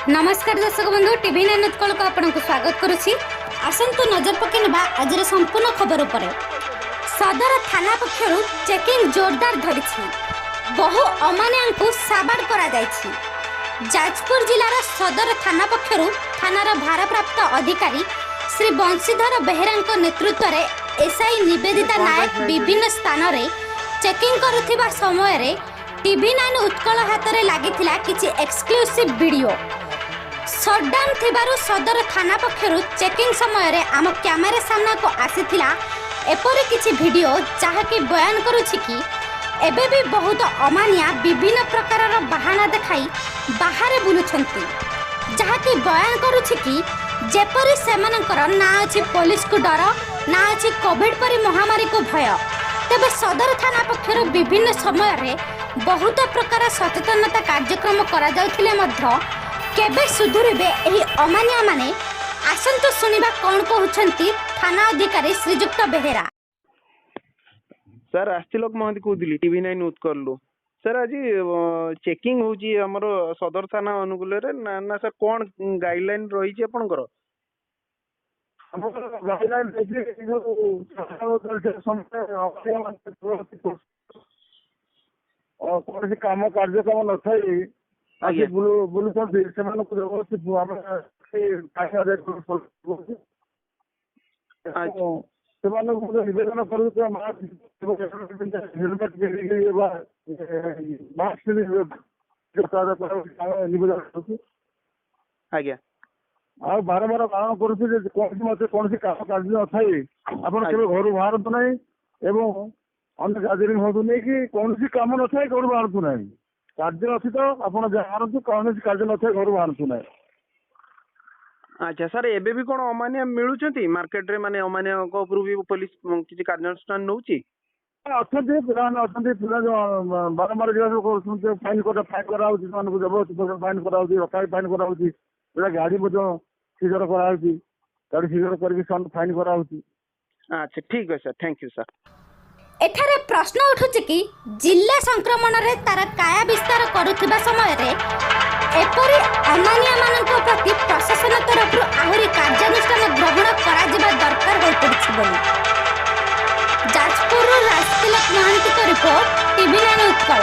नमस्कार दर्शक बंधु टीवी नाइन उत्कल को आपको स्वागत करुच्ची। आसतु नजर पकड़ा आज संपूर्ण खबर पर। सदर थाना पक्षर चेकिंग जोरदार धरी बहु अमानिया को साबाड़ करा जायछि। जाजपुर जिलार सदर थाना पक्षर थानार भारप्राप्त अधिकारी श्री बंशीधर बेहेरा नेतृत्व में एसआई निवेदिता नायक विभिन्न स्थान में चेकिंग करुथिबा समय रे टीवी नाइन उत्कल हाथ में लगी किछि एक्सक्लूसिव वीडियो। सटडाउन थिबारु सदर थाना पक्षर चेकिंग समय रे आम कैमेरा सामना को आसीथिला एपरि किछि वीडियो जहाँकि बयान करुछि कि एबे भी बहुत अमानिया विभिन्न प्रकार बहाना देखाई बाहर बुलुछंती, जहाँकि बयान करुछि कि जेपरि सेमानकर ना अछि पुलिस को डर ना अछि कोविड परि महामारी को भय। तेबे सदर थाना पक्षर विभिन्न समय रे बहुत प्रकार सचेतनता कार्यक्रम करा जाउथिले मध्य केबे सुधुरिबे एही अमानिया माने आसंतु सुनिबा कोन कहउछंती थाना अधिकारी श्रीजुक्त बेहेरा। सर आस्तिलोक महंती कहूली टीवी नाइन उत्कलु। सर आज चेकिंग होची हमर सदर थाना अनुकूल रे ना ना सर कोन गाइडलाइन रही छी आपनकर? हमर गाइडलाइन देखि जो और कौन से काम कार्यक्रम न थाई आज बुलु से मानको व्यवस्थित हम निवेदन करूँ हेलमेट निवेदन करूँ आज्ञा आ बारंबार बारण करुँ कौन सी काम कार्य न थाई आप घर बाहर ना एवं अन्य कार्य हूँ नहीं कि कौन सी काम न थाए घर बाहर ना कार्य अच्छी तो आप बाहर कौन कार्य न थाए घर बाहर ना। अच्छा सर एबे भी कोन अमानिया मिलुचंती मार्केट रे माने अमानिया को ऊपर भी पुलिस किछि कार्यानुष्ठान नउची अच्छे पिला जो बारंबार जो फाइन करा होची मानको जबरदस्ती फाइन करा होची रखाई फाइन करा होची गाड़ी सीजर करा होची गाड़ी सीजर करके फाइन करा होची। अच्छा ठीक है सर, थैंक यू सर। एठारे प्रश्न उठुछि कि जिला संक्रमण रे तार काया विस्तार करुथिबा समय रे एपरि अमानिया मानक प्रति प्रशासन तरफ आहुरी कार्यानुष्ठान ग्रहण करा जिबा दरकार होई पड़छि बोली Jajpur Rajtilak Mohanty report TV nine Utkal.